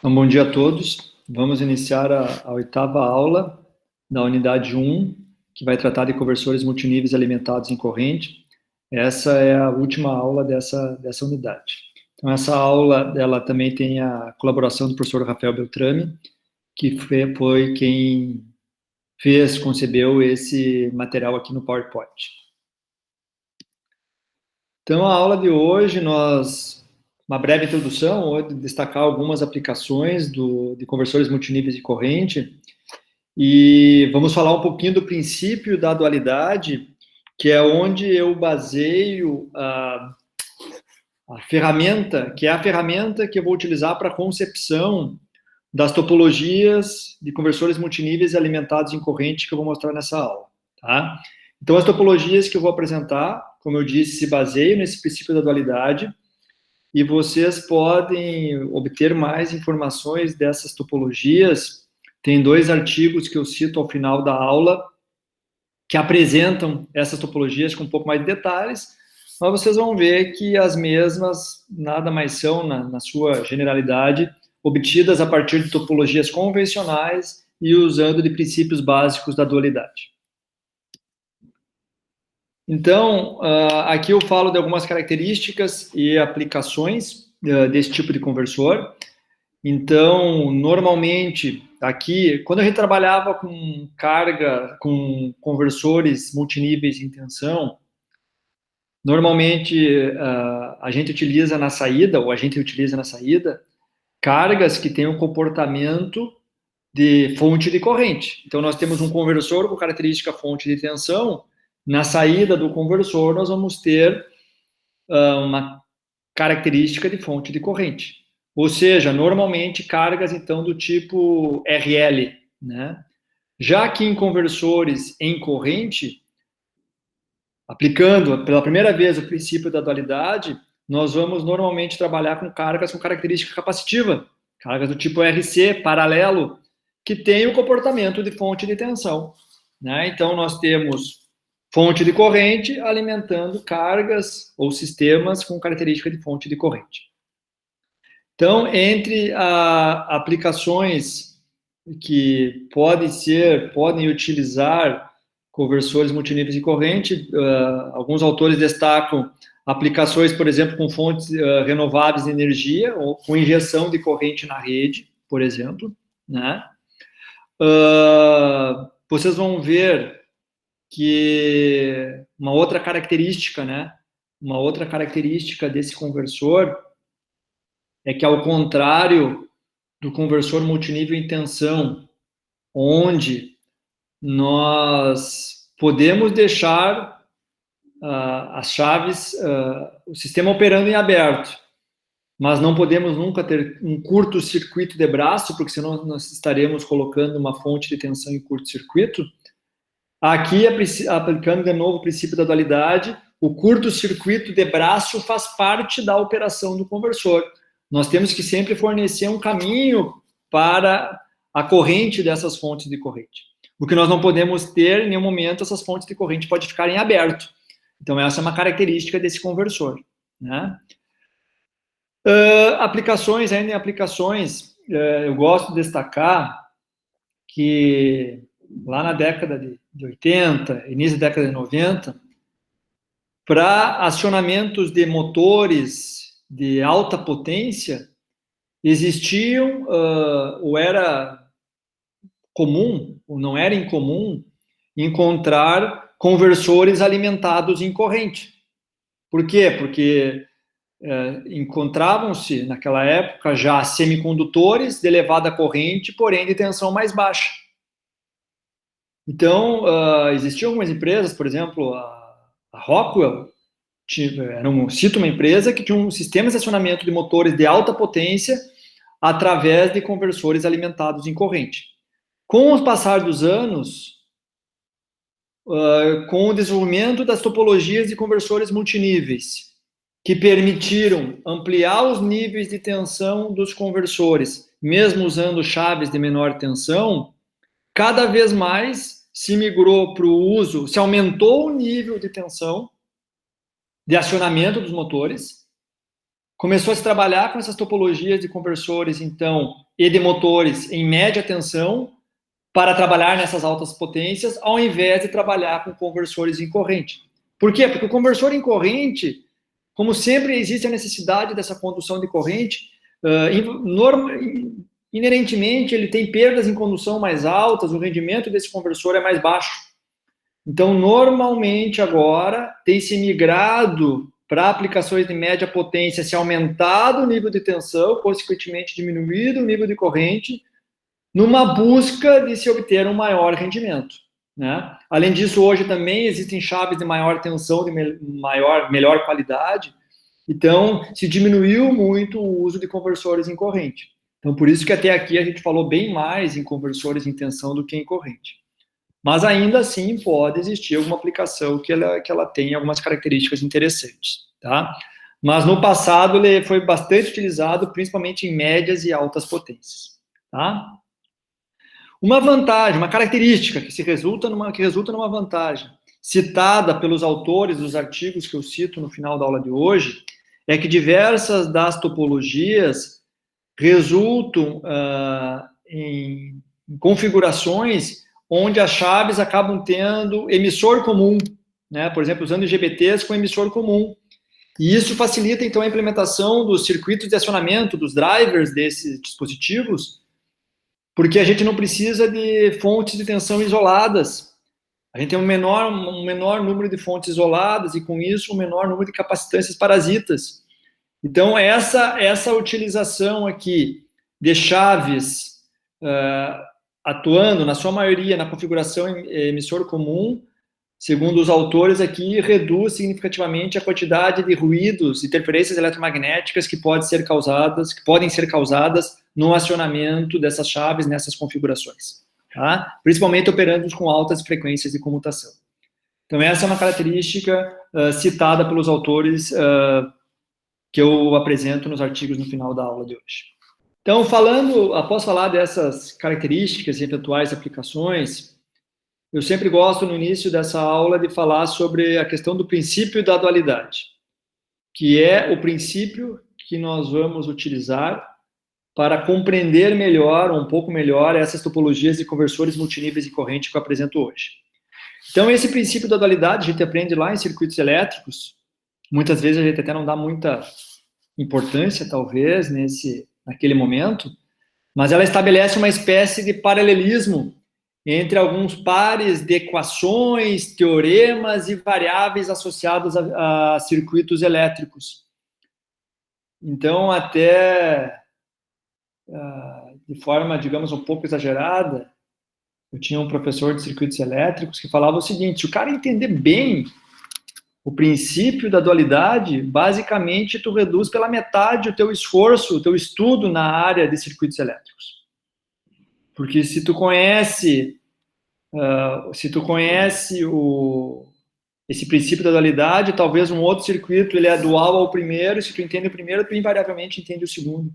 Então, bom dia a todos. Vamos iniciar a oitava aula da unidade 1, que vai tratar de conversores multiníveis alimentados em corrente. Essa é a última aula dessa unidade. Então, essa aula ela também tem a colaboração do professor Rafael Beltrame, que foi quem concebeu esse material aqui no PowerPoint. Então, a aula de hoje, uma breve introdução, vou destacar algumas aplicações de conversores multiníveis de corrente, e vamos falar um pouquinho do princípio da dualidade, que é onde eu baseio a ferramenta, que é a ferramenta que eu vou utilizar para a concepção das topologias de conversores multiníveis alimentados em corrente que eu vou mostrar nessa aula, tá? Então, as topologias que eu vou apresentar, como eu disse, se baseiam nesse princípio da dualidade, e vocês podem obter mais informações dessas topologias. Tem 2 artigos que eu cito ao final da aula, que apresentam essas topologias com um pouco mais de detalhes, mas vocês vão ver que as mesmas nada mais são, na sua generalidade, obtidas a partir de topologias convencionais e usando de princípios básicos da dualidade. Então, aqui eu falo de algumas características e aplicações desse tipo de conversor. Então, normalmente, aqui, quando a gente trabalhava com com conversores multiníveis em tensão, normalmente a gente utiliza na saída, cargas que têm um comportamento de fonte de corrente. Então, nós temos um conversor com característica fonte de tensão. Na saída do conversor, nós vamos ter uma característica de fonte de corrente. Ou seja, normalmente cargas, então, do tipo RL, né? Já que em conversores em corrente, aplicando pela primeira vez o princípio da dualidade, nós vamos normalmente trabalhar com cargas com característica capacitiva, cargas do tipo RC, paralelo, que tem o comportamento de fonte de tensão, né? Então, nós temos fonte de corrente alimentando cargas ou sistemas com característica de fonte de corrente. Então, entre aplicações que podem utilizar conversores multiníveis de corrente, alguns autores destacam aplicações, por exemplo, com fontes renováveis de energia, ou com injeção de corrente na rede, por exemplo, né? Vocês vão ver que uma outra característica, né? Uma outra característica desse conversor é que, ao contrário do conversor multinível em tensão, onde nós podemos deixar as chaves, o sistema operando em aberto, mas não podemos nunca ter um curto-circuito de braço, porque senão nós estaremos colocando uma fonte de tensão em curto-circuito. Aqui, aplicando de novo o princípio da dualidade, o curto-circuito de braço faz parte da operação do conversor. Nós temos que sempre fornecer um caminho para a corrente dessas fontes de corrente. O que nós não podemos ter, em nenhum momento, essas fontes de corrente podem ficar em aberto. Então, essa é uma característica desse conversor, né? Ainda em aplicações, eu gosto de destacar que lá na década de 80, início da década de 90, para acionamentos de motores de alta potência, existiam, ou era comum, ou não era incomum, encontrar conversores alimentados em corrente. Por quê? Porque encontravam-se, naquela época, já semicondutores de elevada corrente, porém de tensão mais baixa. Então, existiam algumas empresas, por exemplo, a Rockwell, cito uma empresa que tinha um sistema de acionamento de motores de alta potência através de conversores alimentados em corrente. Com o passar dos anos, com o desenvolvimento das topologias de conversores multiníveis, que permitiram ampliar os níveis de tensão dos conversores, mesmo usando chaves de menor tensão, cada vez mais se migrou para o uso, se aumentou o nível de tensão de acionamento dos motores, começou a se trabalhar com essas topologias de conversores, então, e de motores em média tensão para trabalhar nessas altas potências, ao invés de trabalhar com conversores em corrente. Por quê? Porque o conversor em corrente, como sempre existe a necessidade dessa condução de corrente, inerentemente ele tem perdas em condução mais altas, o rendimento desse conversor é mais baixo. Então, normalmente agora tem se migrado para aplicações de média potência, se aumentado o nível de tensão, consequentemente diminuído o nível de corrente, numa busca de se obter um maior rendimento, né? Além disso, hoje também existem chaves de maior tensão, de melhor qualidade, então se diminuiu muito o uso de conversores em corrente. Então, por isso que até aqui a gente falou bem mais em conversores em tensão do que em corrente. Mas ainda assim pode existir alguma aplicação que ela tenha algumas características interessantes, tá? Mas no passado ele foi bastante utilizado, principalmente em médias e altas potências, tá? Uma vantagem, uma característica que resulta numa vantagem, citada pelos autores dos artigos que eu cito no final da aula de hoje, é que diversas das topologias resultam em configurações onde as chaves acabam tendo emissor comum, né? Por exemplo, usando IGBTs com emissor comum. E isso facilita, então, a implementação dos circuitos de acionamento, dos drivers desses dispositivos, porque a gente não precisa de fontes de tensão isoladas. A gente tem um menor número de fontes isoladas e, com isso, um menor número de capacitâncias parasitas. Então, essa utilização aqui de chaves atuando, na sua maioria, na configuração emissor comum, segundo os autores aqui, reduz significativamente a quantidade de ruídos, interferências eletromagnéticas que podem ser causadas no acionamento dessas chaves nessas configurações, tá? Principalmente operando com altas frequências de comutação. Então, essa é uma característica citada pelos autores que eu apresento nos artigos no final da aula de hoje. Então, após falar dessas características e eventuais aplicações, eu sempre gosto, no início dessa aula, de falar sobre a questão do princípio da dualidade, que é o princípio que nós vamos utilizar para compreender melhor, um pouco melhor, essas topologias de conversores multiníveis de corrente que eu apresento hoje. Então, esse princípio da dualidade a gente aprende lá em circuitos elétricos. Muitas vezes a gente até não dá muita importância, talvez, naquele momento, mas ela estabelece uma espécie de paralelismo entre alguns pares de equações, teoremas e variáveis associados a circuitos elétricos. Então, até de forma, digamos, um pouco exagerada, eu tinha um professor de circuitos elétricos que falava o seguinte: se o cara entender bem o princípio da dualidade, basicamente tu reduz pela metade o teu esforço, o teu estudo na área de circuitos elétricos. Porque se tu conhece esse princípio da dualidade, talvez um outro circuito ele é dual ao primeiro, e se tu entende o primeiro, tu invariavelmente entende o segundo.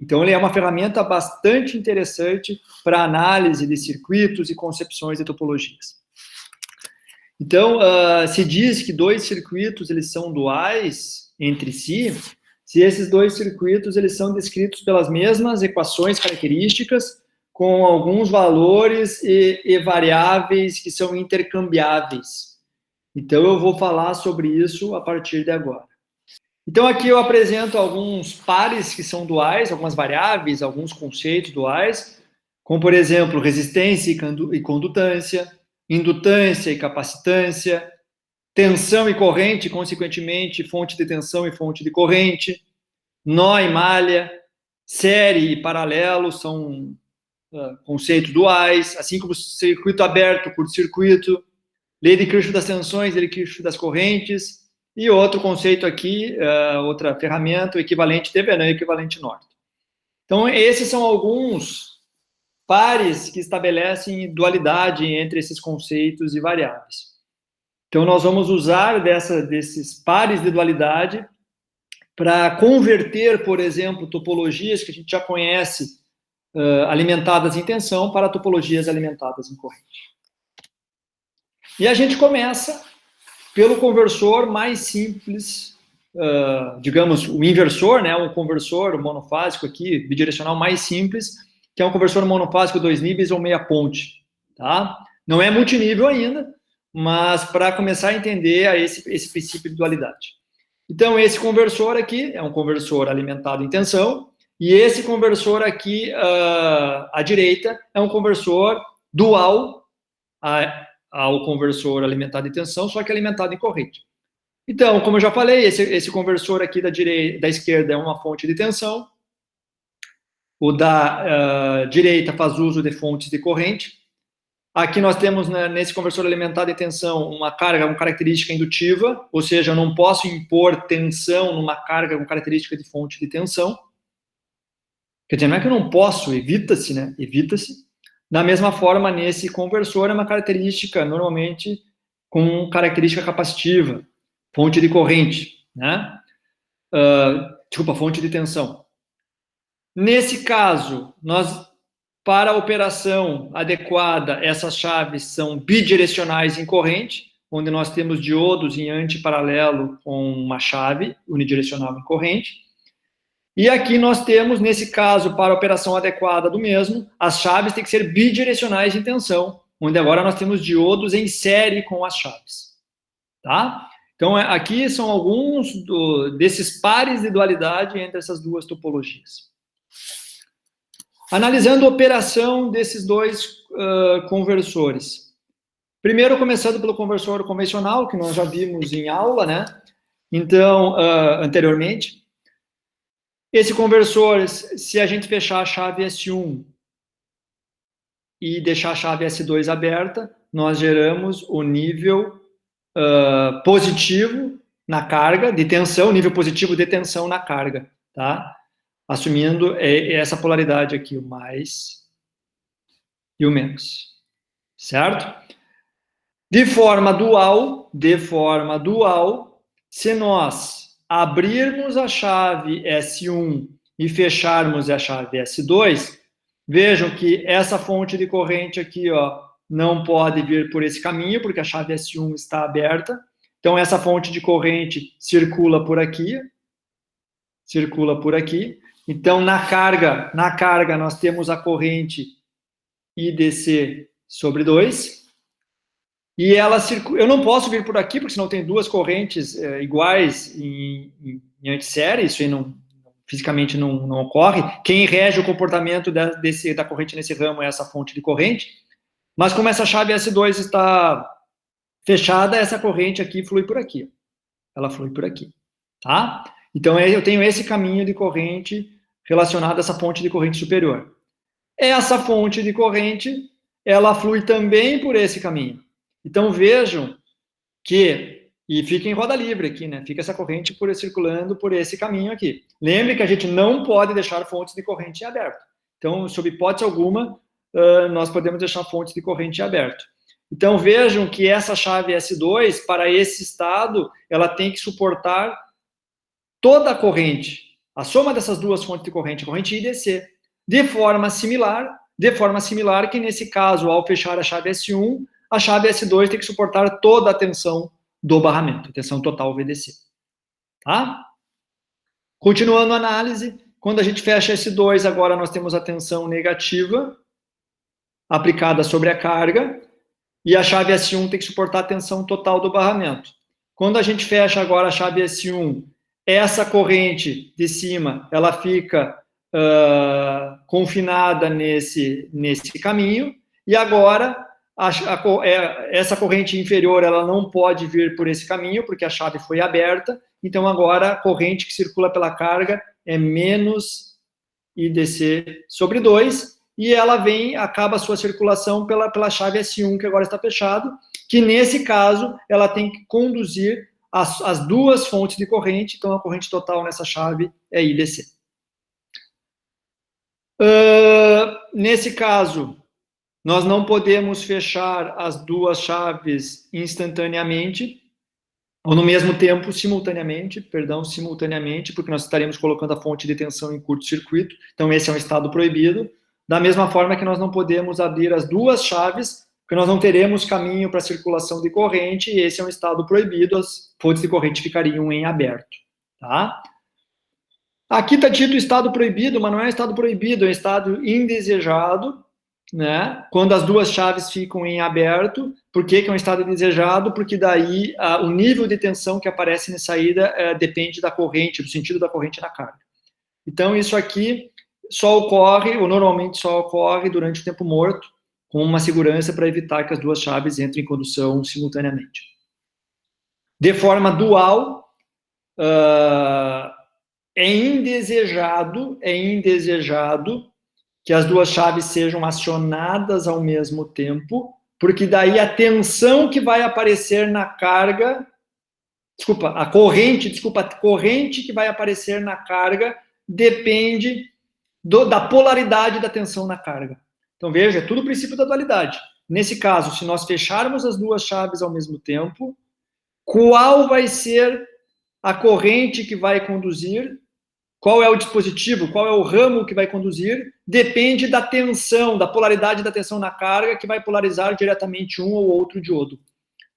Então, ele é uma ferramenta bastante interessante para análise de circuitos e concepções de topologias. Então, se diz que dois circuitos eles são duais entre si, se esses dois circuitos eles são descritos pelas mesmas equações características, com alguns valores e variáveis que são intercambiáveis. Então, eu vou falar sobre isso a partir de agora. Então, aqui eu apresento alguns pares que são duais, algumas variáveis, alguns conceitos duais, como, por exemplo, resistência e condutância, indutância e capacitância, tensão e corrente, consequentemente, fonte de tensão e fonte de corrente, nó e malha, série e paralelo são conceitos duais, assim como circuito aberto, curto-circuito, lei de Kirchhoff das tensões, lei de Kirchhoff das correntes, e outro conceito aqui, outra ferramenta, o equivalente Thevenin e o equivalente Norton. Então, esses são alguns pares que estabelecem dualidade entre esses conceitos e variáveis. Então, nós vamos usar desses pares de dualidade para converter, por exemplo, topologias que a gente já conhece alimentadas em tensão para topologias alimentadas em corrente. E a gente começa pelo conversor mais simples digamos, o inversor, né, um conversor monofásico aqui, bidirecional mais simples, que é um conversor monofásico 2 níveis ou meia ponte, tá? Não é multinível ainda, mas para começar a entender esse princípio de dualidade. Então, esse conversor aqui é um conversor alimentado em tensão, e esse conversor aqui, à direita, é um conversor dual ao conversor alimentado em tensão, só que alimentado em corrente. Então, como eu já falei, esse conversor aqui da esquerda é uma fonte de tensão, o da direita faz uso de fontes de corrente. Aqui nós temos, né, nesse conversor alimentado em tensão, uma característica indutiva, ou seja, eu não posso impor tensão numa carga com característica de fonte de tensão. Quer dizer, não é que eu não posso, evita-se, né? Evita-se. Da mesma forma, nesse conversor é uma característica, normalmente, com característica capacitiva, fonte de corrente, né? Desculpa, fonte de tensão. Nesse caso, para a operação adequada, essas chaves são bidirecionais em corrente, onde nós temos diodos em antiparalelo com uma chave unidirecional em corrente. E aqui nós temos, nesse caso, para a operação adequada do mesmo, as chaves têm que ser bidirecionais em tensão, onde agora nós temos diodos em série com as chaves. Tá? Então, aqui são alguns desses pares de dualidade entre essas duas topologias. Analisando a operação desses dois conversores. Primeiro, começando pelo conversor convencional, que nós já vimos em aula, né? Então, anteriormente. Esse conversor, se a gente fechar a chave S1 e deixar a chave S2 aberta, nós geramos o nível positivo na carga de tensão, nível positivo de tensão na carga, tá? Assumindo essa polaridade aqui, o mais e o menos, certo? De forma dual, se nós abrirmos a chave S1 e fecharmos a chave S2, vejam que essa fonte de corrente aqui, ó, não pode vir por esse caminho, porque a chave S1 está aberta. Então, essa fonte de corrente circula por aqui. Então, na carga nós temos a corrente IDC sobre 2. E ela circula. Eu não posso vir por aqui, porque senão tem duas correntes iguais em antissérie, isso aí fisicamente não ocorre. Quem rege o comportamento da corrente nesse ramo é essa fonte de corrente. Mas como essa chave S2 está fechada, essa corrente aqui flui por aqui. Ela flui por aqui. Tá? Então, eu tenho esse caminho de corrente relacionado a essa fonte de corrente superior. Essa fonte de corrente, ela flui também por esse caminho. Então, vejam que, e fica em roda livre aqui, né? Fica essa corrente circulando por esse caminho aqui. Lembre que a gente não pode deixar fontes de corrente em aberto. Então, sob hipótese alguma, nós podemos deixar fontes de corrente em aberto. Então, vejam que essa chave S2, para esse estado, ela tem que suportar toda a corrente, a soma dessas duas fontes de corrente, corrente I e DC, de forma similar que, nesse caso, ao fechar a chave S1, a chave S2 tem que suportar toda a tensão do barramento, tensão total VDC. Tá? Continuando a análise, quando a gente fecha S2, agora nós temos a tensão negativa aplicada sobre a carga, e a chave S1 tem que suportar a tensão total do barramento. Quando a gente fecha agora a chave S1, essa corrente de cima, ela fica confinada nesse caminho, e agora essa corrente inferior, ela não pode vir por esse caminho, porque a chave foi aberta. Então, agora, a corrente que circula pela carga é menos IDC sobre 2, e ela acaba a sua circulação pela chave S1, que agora está fechado, que, nesse caso, ela tem que conduzir as duas fontes de corrente. Então, a corrente total nessa chave é IDC. Nesse caso, nós não podemos fechar as duas chaves instantaneamente, ou no mesmo tempo, simultaneamente, porque nós estaremos colocando a fonte de tensão em curto-circuito. Então, esse é um estado proibido. Da mesma forma que nós não podemos abrir as duas chaves, porque nós não teremos caminho para circulação de corrente, e esse é um estado proibido, as fontes de corrente ficariam em aberto. tá? Aqui está dito estado proibido, mas não é estado proibido, é estado indesejado, né? Quando as duas chaves ficam em aberto. Por que é um estado indesejado? Porque daí o nível de tensão que aparece na saída depende da corrente, do sentido da corrente na carga. Então, isso aqui só ocorre, ou normalmente só ocorre durante o tempo morto, com uma segurança para evitar que as duas chaves entrem em condução simultaneamente. De forma dual, é indesejado que as duas chaves sejam acionadas ao mesmo tempo, porque daí a tensão que vai aparecer na carga, a corrente que vai aparecer na carga depende da polaridade da tensão na carga. Então, veja, é tudo o princípio da dualidade. Nesse caso, se nós fecharmos as duas chaves ao mesmo tempo, qual vai ser a corrente que vai conduzir? Qual é o dispositivo, qual é o ramo que vai conduzir? Depende da tensão, da polaridade da tensão na carga, que vai polarizar diretamente um ou outro diodo.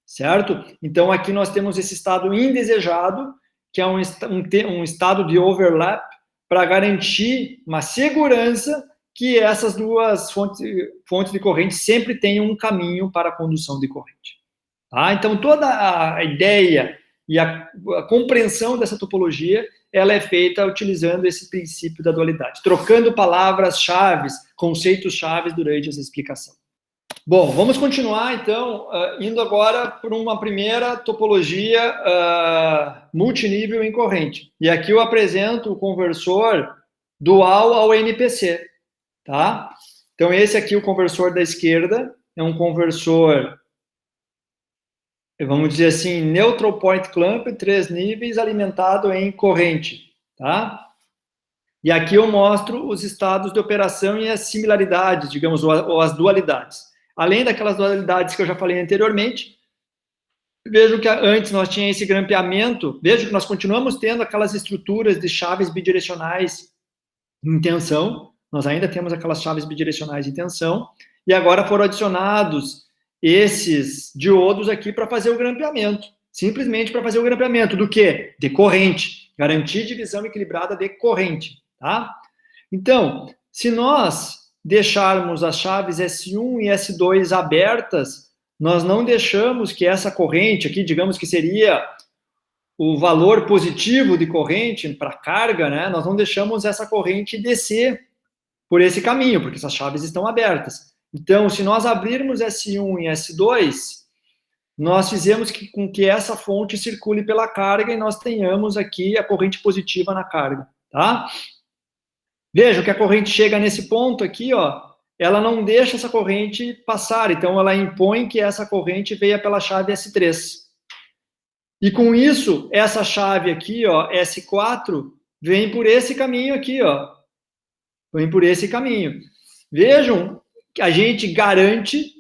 Certo? Então, aqui nós temos esse estado indesejado, que é um estado de overlap, para garantir uma segurança que essas duas fontes de corrente sempre tenham um caminho para a condução de corrente. Tá? Então, toda a ideia e a compreensão dessa topologia, ela é feita utilizando esse princípio da dualidade, trocando palavras-chave, conceitos-chave durante essa explicação. Bom, vamos continuar, então, indo agora por uma primeira topologia multinível em corrente. E aqui eu apresento o conversor dual ao NPC, tá? Então, esse aqui, o conversor da esquerda, é um conversor, vamos dizer assim, neutral point clamp, 3 níveis, alimentado em corrente, tá? E aqui eu mostro os estados de operação e as similaridades, digamos, ou as dualidades. Além daquelas dualidades que eu já falei anteriormente, vejo que antes nós tínhamos esse grampeamento, vejo que nós continuamos tendo aquelas estruturas de chaves bidirecionais em tensão, nós ainda temos aquelas chaves bidirecionais em tensão, e agora foram adicionados esses diodos aqui para fazer o grampeamento, simplesmente para fazer o grampeamento do quê? De corrente, garantir divisão equilibrada de corrente, tá? Então, se nós deixarmos as chaves S1 e S2 abertas, nós não deixamos que essa corrente aqui, digamos que seria o valor positivo de corrente para carga, né? Nós não deixamos essa corrente descer por esse caminho, porque essas chaves estão abertas. Então, se nós abrirmos S1 e S2, nós fizemos com que essa fonte circule pela carga e nós tenhamos aqui a corrente positiva na carga, tá? Veja que a corrente chega nesse ponto aqui, ó, ela não deixa essa corrente passar, então ela impõe que essa corrente venha pela chave S3. E com isso, essa chave aqui, ó, S4, vem por esse caminho aqui, ó. Vem por esse caminho. Vejam que a gente garante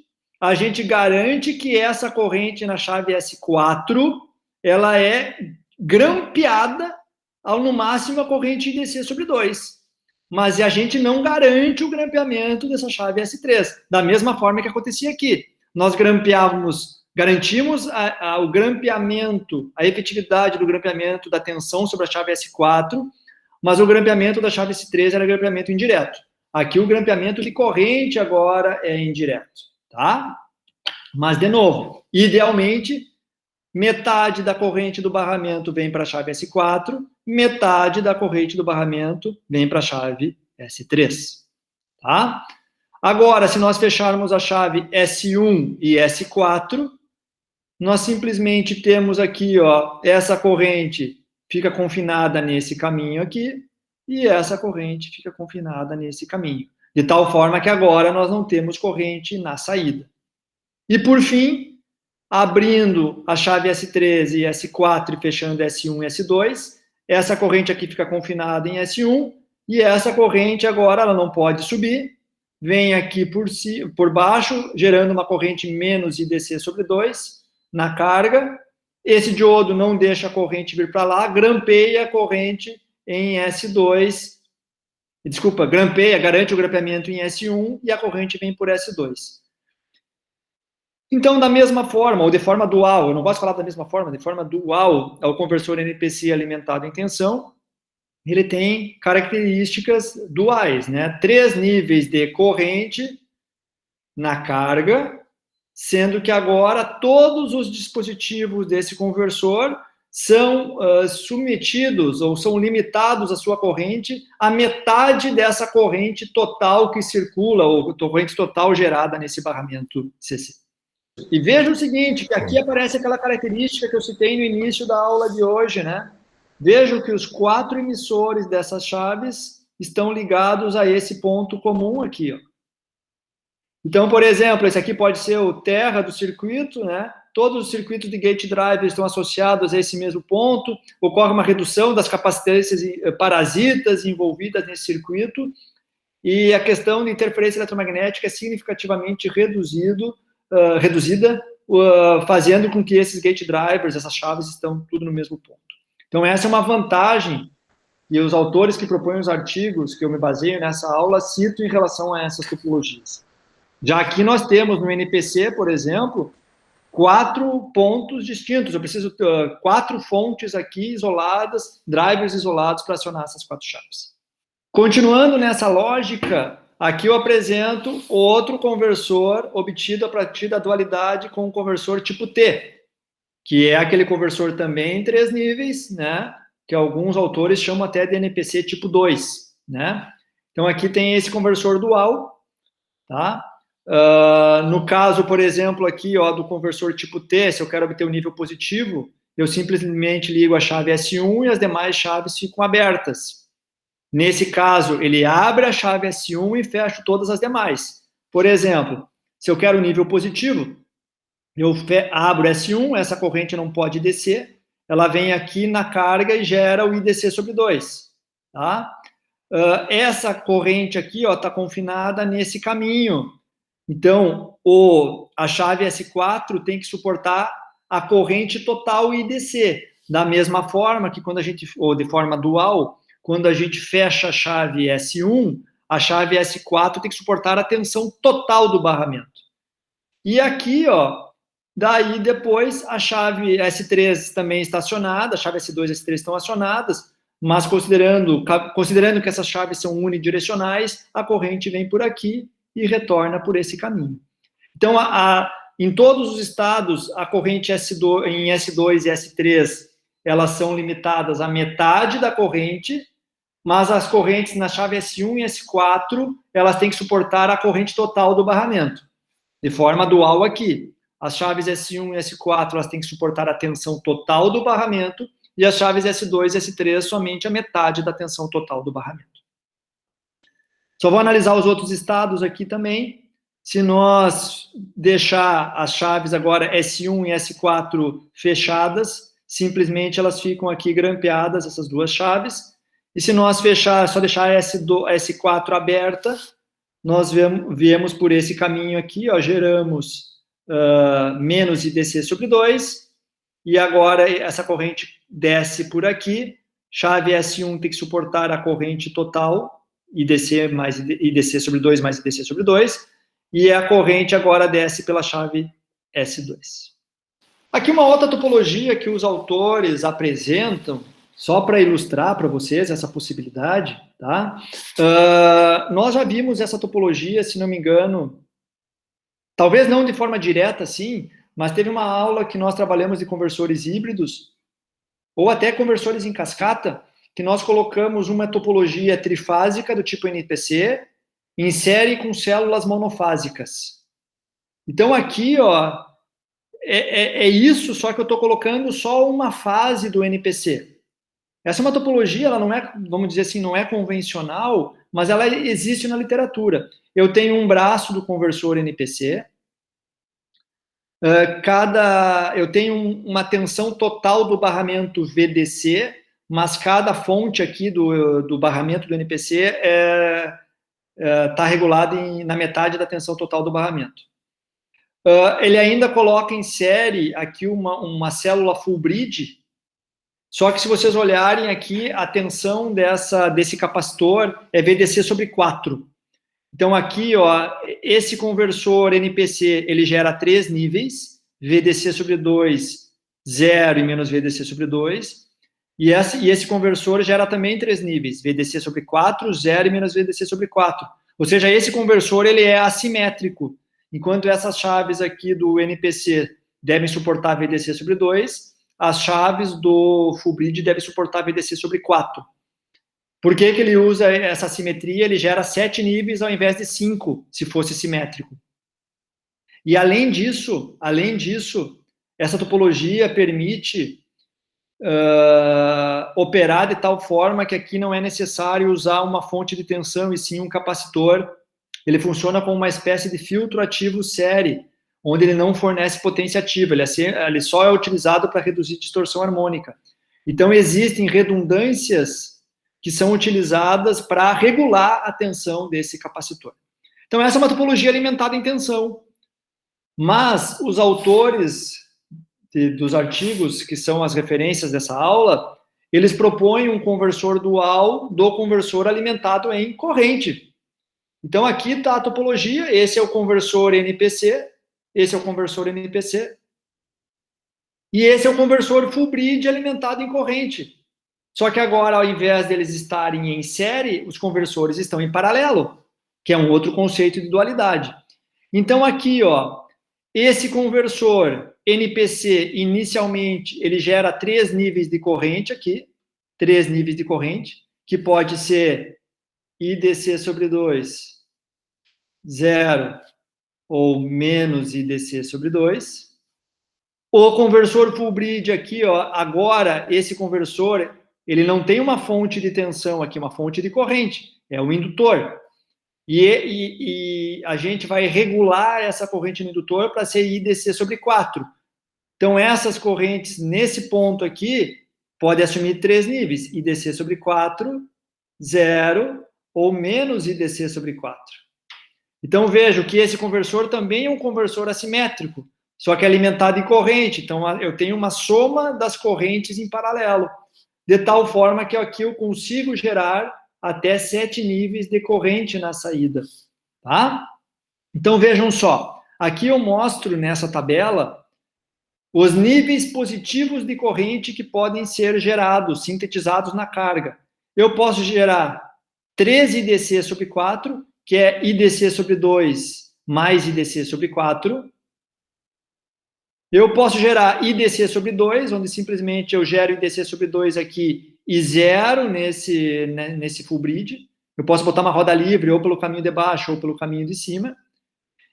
que essa corrente na chave S4, ela é grampeada ao, no máximo, a corrente DC sobre 2. Mas a gente não garante o grampeamento dessa chave S3. Da mesma forma que acontecia aqui. Nós garantimos o grampeamento, a efetividade do grampeamento da tensão sobre a chave S4, mas o grampeamento da chave S3 era grampeamento indireto. Aqui o grampeamento de corrente agora é indireto, tá? Mas, de novo, idealmente, metade da corrente do barramento vem para a chave S4, metade da corrente do barramento vem para a chave S3, tá? Agora, se nós fecharmos a chave S1 e S4, nós simplesmente temos aqui, ó, essa corrente fica confinada nesse caminho aqui, e essa corrente fica confinada nesse caminho. De tal forma que agora nós não temos corrente na saída. E, por fim, abrindo a chave S3 e S4 e fechando S1 e S2, essa corrente aqui fica confinada em S1, e essa corrente agora ela não pode subir, vem aqui por baixo, gerando uma corrente menos IDC sobre 2 na carga. Esse diodo não deixa a corrente vir para lá, grampeia a corrente em S2, garante o grampeamento em S1 e a corrente vem por S2. Então, da mesma forma, ou de forma dual, eu não gosto de falar da mesma forma, de forma dual, o conversor NPC alimentado em tensão, ele tem características duais, né? 3 níveis de corrente na carga, sendo que agora todos os dispositivos desse conversor são submetidos ou são limitados a sua corrente à metade dessa corrente total que circula, ou corrente total gerada nesse barramento CC. E veja o seguinte, que aqui aparece aquela característica que eu citei no início da aula de hoje, né? Veja que os 4 emissores dessas chaves estão ligados a esse ponto comum aqui, ó. Então, por exemplo, esse aqui pode ser o terra do circuito, né? Todos os circuitos de gate driver estão associados a esse mesmo ponto, ocorre uma redução das capacitâncias parasitas envolvidas nesse circuito, e a questão de interferência eletromagnética é significativamente reduzida, fazendo com que esses gate drivers, essas chaves, estão tudo no mesmo ponto. Então, essa é uma vantagem, e os autores que propõem os artigos que eu me baseio nessa aula citam em relação a essas topologias. Já aqui nós temos no NPC, por exemplo, 4 pontos distintos. Eu preciso 4 fontes aqui isoladas, drivers isolados para acionar essas 4 chaves. Continuando nessa lógica, aqui eu apresento outro conversor obtido a partir da dualidade com o conversor tipo T, que é aquele conversor também em 3 níveis, né? Que alguns autores chamam até de NPC tipo 2, né? Então aqui tem esse conversor dual, tá? No caso, por exemplo, aqui, ó, do conversor tipo T, se eu quero obter o nível positivo, eu simplesmente ligo a chave S1 e as demais chaves ficam abertas. Nesse caso, ele abre a chave S1 e fecha todas as demais. Por exemplo, se eu quero o nível positivo, eu abro S1, essa corrente não pode descer, ela vem aqui na carga e gera o IDC sobre 2, tá? Essa corrente aqui está confinada nesse caminho. Então, a chave S4 tem que suportar a corrente total IDC. Da mesma forma que quando a gente, ou de forma dual, quando a gente fecha a chave S1, a chave S4 tem que suportar a tensão total do barramento. E aqui, ó, daí depois a chave S3 também está acionada, a chave S2 e S3 estão acionadas, mas considerando que essas chaves são unidirecionais, a corrente vem por aqui e retorna por esse caminho. Então, em todos os estados, a corrente S2, em S2 e S3, elas são limitadas à metade da corrente, mas as correntes na chave S1 e S4, elas têm que suportar a corrente total do barramento, de forma dual aqui. As chaves S1 e S4, elas têm que suportar a tensão total do barramento, e as chaves S2 e S3 somente a metade da tensão total do barramento. Só vou analisar os outros estados aqui também. Se nós deixar as chaves agora S1 e S4 fechadas, simplesmente elas ficam aqui grampeadas, essas duas chaves. E se nós só deixar S4 aberta, nós viemos por esse caminho aqui, ó, geramos menos IDC sobre 2, e agora essa corrente desce por aqui, chave S1 tem que suportar a corrente total, IDC mais IDC sobre 2 mais IDC sobre 2, e a corrente agora desce pela chave S2. Aqui uma outra topologia que os autores apresentam, só para ilustrar para vocês essa possibilidade, tá? Nós já vimos essa topologia, se não me engano, talvez não de forma direta, sim, mas teve uma aula que nós trabalhamos de conversores híbridos, ou até conversores em cascata, que nós colocamos uma topologia trifásica do tipo NPC em série com células monofásicas. Então aqui, ó, é isso, só que eu estou colocando só uma fase do NPC. Essa é uma topologia, ela não é, vamos dizer assim, não é convencional, mas ela existe na literatura. Eu tenho um braço do conversor NPC, eu tenho uma tensão total do barramento VDC, mas cada fonte aqui do barramento do NPC está regulada na metade da tensão total do barramento. Ele ainda coloca em série aqui uma célula full bridge, só que se vocês olharem aqui, a tensão desse capacitor é VDC sobre 4. Então, aqui, ó, esse conversor NPC, ele gera 3 níveis, VDC sobre 2, 0 e menos VDC sobre 2. E esse conversor gera também 3 níveis, VDC sobre 4, 0 e menos VDC sobre 4. Ou seja, esse conversor, ele é assimétrico. Enquanto essas chaves aqui do NPC devem suportar VDC sobre 2, as chaves do full bridge devem suportar VDC sobre 4. Por que ele usa essa simetria? Ele gera 7 níveis ao invés de 5, se fosse simétrico. E além disso, essa topologia permite operar de tal forma que aqui não é necessário usar uma fonte de tensão e sim um capacitor. Ele funciona como uma espécie de filtro ativo série, onde ele não fornece potência ativa, ele só é utilizado para reduzir distorção harmônica. Então, existem redundâncias que são utilizadas para regular a tensão desse capacitor. Então, essa é uma topologia alimentada em tensão. Mas os autores dos artigos, que são as referências dessa aula, eles propõem um conversor dual do conversor alimentado em corrente. Então, aqui está a topologia, esse é o conversor NPC, esse é o conversor NPC, e esse é o conversor full bridge alimentado em corrente. Só que agora, ao invés deles estarem em série, os conversores estão em paralelo, que é um outro conceito de dualidade. Então, aqui, ó, esse conversor NPC, inicialmente, ele gera 3 níveis de corrente aqui, 3 níveis de corrente, que pode ser IDC sobre 2, 0 ou menos IDC sobre 2. O conversor full bridge aqui, ó, agora, esse conversor, ele não tem uma fonte de tensão aqui, uma fonte de corrente, é o indutor. E a gente vai regular essa corrente no indutor para ser IDC sobre 4. Então, essas correntes, nesse ponto aqui, podem assumir 3 níveis, IDC sobre 4, 0 ou menos IDC sobre 4. Então, vejo que esse conversor também é um conversor assimétrico, só que é alimentado em corrente. Então, eu tenho uma soma das correntes em paralelo, de tal forma que aqui eu consigo gerar até 7 níveis de corrente na saída, tá? Então, vejam só, aqui eu mostro nessa tabela os níveis positivos de corrente que podem ser gerados, sintetizados na carga. Eu posso gerar 3 IDC sobre 4, que é IDC sobre 2 mais IDC sobre 4. Eu posso gerar IDC sobre 2, onde simplesmente eu gero IDC sobre 2 aqui e 0 nesse full bridge. Eu posso botar uma roda livre ou pelo caminho de baixo ou pelo caminho de cima.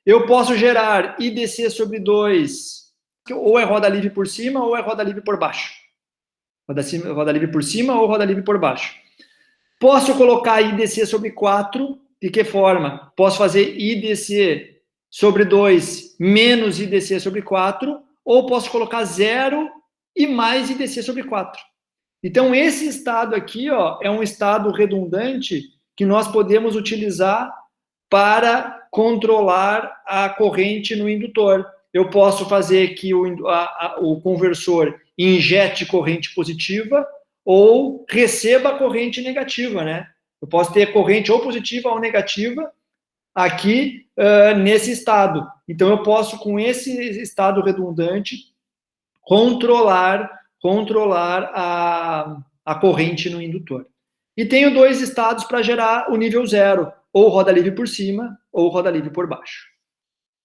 Eu posso gerar IDC sobre 2, ou é roda livre por cima ou é roda livre por baixo. Roda livre por cima ou roda livre por baixo. Posso colocar IDC sobre 4, de que forma? Posso fazer IDC sobre 2 menos IDC sobre 4, ou posso colocar 0 e mais IDC sobre 4. Então, esse estado aqui, ó, é um estado redundante que nós podemos utilizar para controlar a corrente no indutor. Eu posso fazer que o conversor injete corrente positiva ou receba corrente negativa, né? Eu posso ter corrente ou positiva ou negativa aqui nesse estado. Então, eu posso, com esse estado redundante, controlar a corrente no indutor. E tenho 2 estados para gerar o nível 0, ou roda livre por cima, ou roda livre por baixo.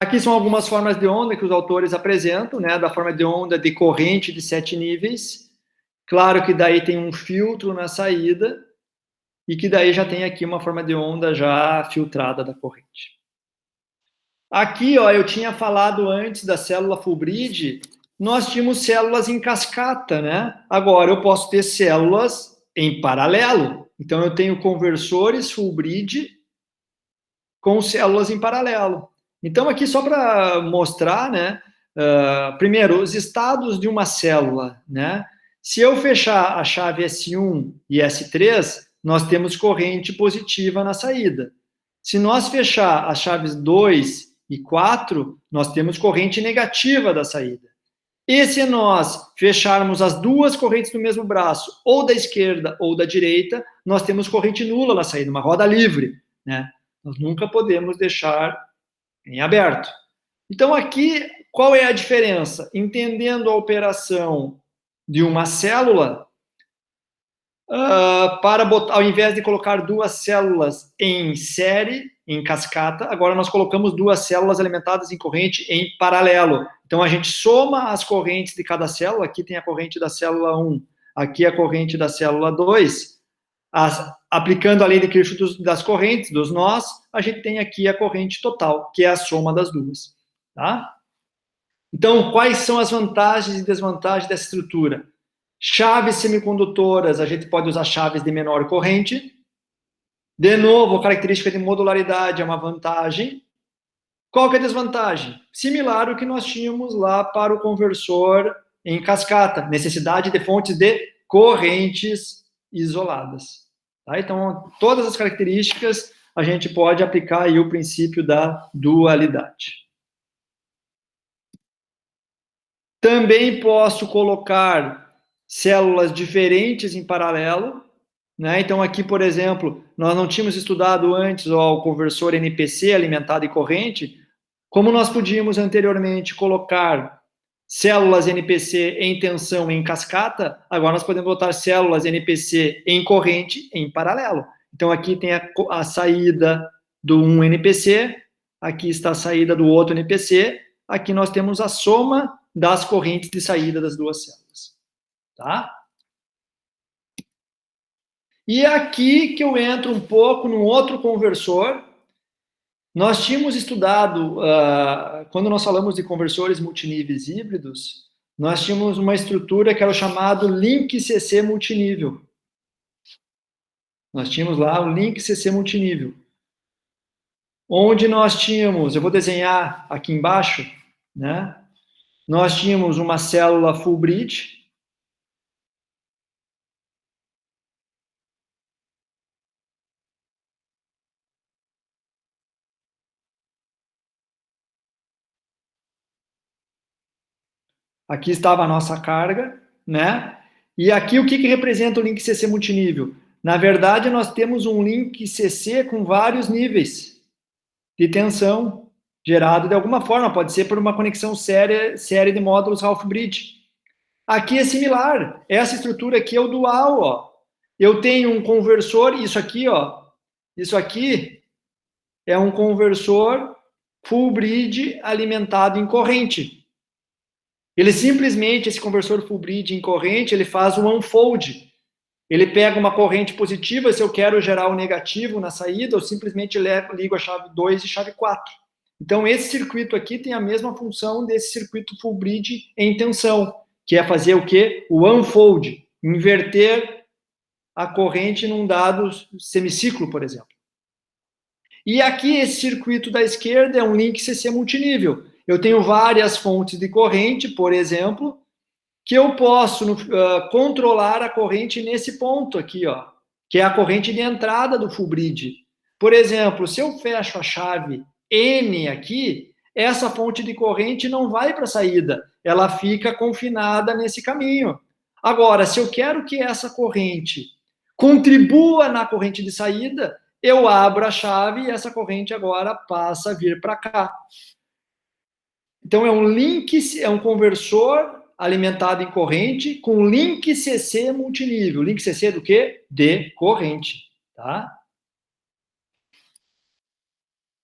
Aqui são algumas formas de onda que os autores apresentam, né, da forma de onda de corrente de 7 níveis. Claro que daí tem um filtro na saída, e que daí já tem aqui uma forma de onda já filtrada da corrente. Aqui, ó, eu tinha falado antes da célula full bridge, nós tínhamos células em cascata, né? Agora eu posso ter células em paralelo. Então eu tenho conversores full bridge com células em paralelo. Então aqui só para mostrar, né? Primeiro, os estados de uma célula, né? Se eu fechar a chave S1 e S3, nós temos corrente positiva na saída. Se nós fechar as chaves 2 e 4, nós temos corrente negativa da saída. E se nós fecharmos as 2 correntes do mesmo braço, ou da esquerda ou da direita, nós temos corrente nula na saída, uma roda livre, né? Nós nunca podemos deixar em aberto. Então, aqui, qual é a diferença? Entendendo a operação de uma célula, para botar, ao invés de colocar duas células em série, em cascata, agora nós colocamos duas células alimentadas em corrente em paralelo. Então, a gente soma as correntes de cada célula. Aqui tem a corrente da célula 1, aqui a corrente da célula 2. Aplicando a lei de Kirchhoff das correntes, dos nós, a gente tem aqui a corrente total, que é a soma das duas. Tá? Então, quais são as vantagens e desvantagens dessa estrutura? Chaves semicondutoras, a gente pode usar chaves de menor corrente. De novo, a característica de modularidade é uma vantagem. Qual que é a desvantagem? Similar ao que nós tínhamos lá para o conversor em cascata, necessidade de fontes de correntes isoladas. Tá? Então, todas as características a gente pode aplicar aí o princípio da dualidade. Também posso colocar células diferentes em paralelo, né? Então, aqui, por exemplo, nós não tínhamos estudado antes o conversor NPC alimentado em corrente. Como nós podíamos anteriormente colocar células NPC em tensão em cascata, agora nós podemos botar células NPC em corrente em paralelo. Então, aqui tem a saída do um NPC, aqui está a saída do outro NPC, aqui nós temos a soma das correntes de saída das duas células. Tá? E é aqui que eu entro um pouco num outro conversor. Nós tínhamos estudado, quando nós falamos de conversores multiníveis híbridos, nós tínhamos uma estrutura que era o chamado link CC multinível. Nós tínhamos lá o link CC multinível, onde nós tínhamos, eu vou desenhar aqui embaixo, né? Nós tínhamos uma célula full bridge. Aqui estava a nossa carga, né? E aqui o que representa o link CC multinível? Na verdade, nós temos um link CC com vários níveis de tensão gerado de alguma forma, pode ser por uma conexão série de módulos Ralph Bridge. Aqui é similar, essa estrutura aqui é o dual, ó. Eu tenho um conversor, isso aqui, ó, isso aqui é um conversor full bridge alimentado em corrente. Ele simplesmente, esse conversor full bridge em corrente, ele faz um unfold. Ele pega uma corrente positiva, se eu quero gerar o negativo na saída, eu simplesmente ligo a chave 2 e chave 4. Então, esse circuito aqui tem a mesma função desse circuito full bridge em tensão, que é fazer o quê? O unfold, inverter a corrente num dado semiciclo, por exemplo. E aqui, esse circuito da esquerda é um link CC multinível. Eu tenho várias fontes de corrente, por exemplo, que eu posso controlar a corrente nesse ponto aqui, ó, que é a corrente de entrada do full bridge. Por exemplo, se eu fecho a chave N aqui, essa fonte de corrente não vai para a saída, ela fica confinada nesse caminho. Agora, se eu quero que essa corrente contribua na corrente de saída, eu abro a chave e essa corrente agora passa a vir para cá. Então, é um link, é um conversor alimentado em corrente com link CC multinível. Link CC do quê? De corrente, tá?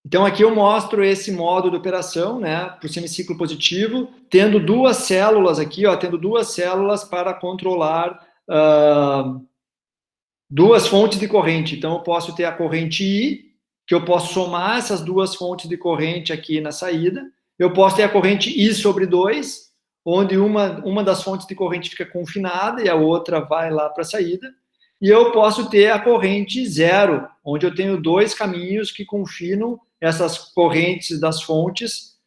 Então, aqui eu mostro esse modo de operação, né, para o semiciclo positivo, tendo duas células aqui, ó, tendo duas células para controlar duas fontes de corrente. Então, eu posso ter a corrente I, que eu posso somar essas duas fontes de corrente aqui na saída. Eu posso ter a corrente I sobre 2, onde uma das fontes de corrente fica confinada e a outra vai lá para a saída. E eu posso ter a corrente 0, onde eu tenho dois caminhos que confinam essas correntes das fontes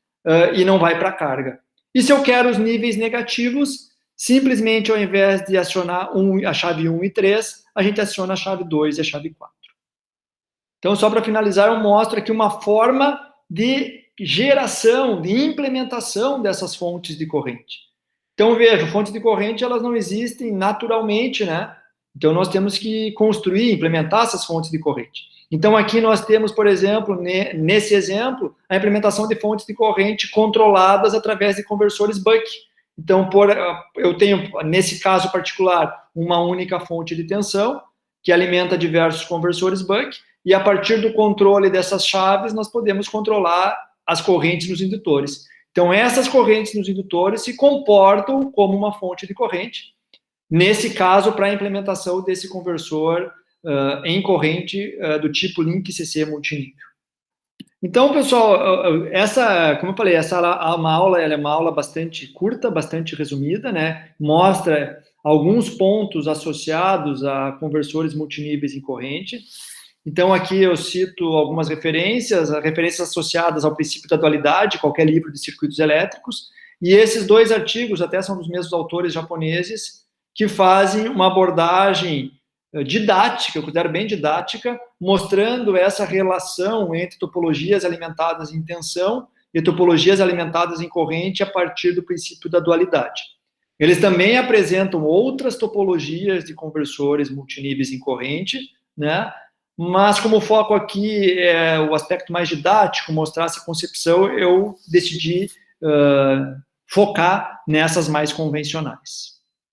e não vai para a carga. E se eu quero os níveis negativos, simplesmente ao invés de acionar a chave 1 e 3, a gente aciona a chave 2 e a chave 4. Então, só para finalizar, eu mostro aqui uma forma de geração, de implementação dessas fontes de corrente. Então, veja, fontes de corrente, elas não existem naturalmente, né? Então, nós temos que construir, implementar essas fontes de corrente. Então, aqui nós temos, por exemplo, nesse exemplo, a implementação de fontes de corrente controladas através de conversores Buck. Então, eu tenho, nesse caso particular, uma única fonte de tensão, que alimenta diversos conversores Buck, e a partir do controle dessas chaves, nós podemos controlar as correntes nos indutores. Então, essas correntes nos indutores se comportam como uma fonte de corrente, nesse caso, para a implementação desse conversor em corrente do tipo Link CC multinível. Então, pessoal, como eu falei, essa é uma aula bastante curta, bastante resumida, né? Mostra alguns pontos associados a conversores multiníveis em corrente. Então, aqui eu cito algumas referências associadas ao princípio da dualidade, qualquer livro de circuitos elétricos, e esses 2 artigos até são dos mesmos autores japoneses, que fazem uma abordagem didática, eu considero bem didática, mostrando essa relação entre topologias alimentadas em tensão e topologias alimentadas em corrente a partir do princípio da dualidade. Eles também apresentam outras topologias de conversores multiníveis em corrente, né? Mas como o foco aqui é o aspecto mais didático, mostrar essa concepção, eu decidi focar nessas mais convencionais.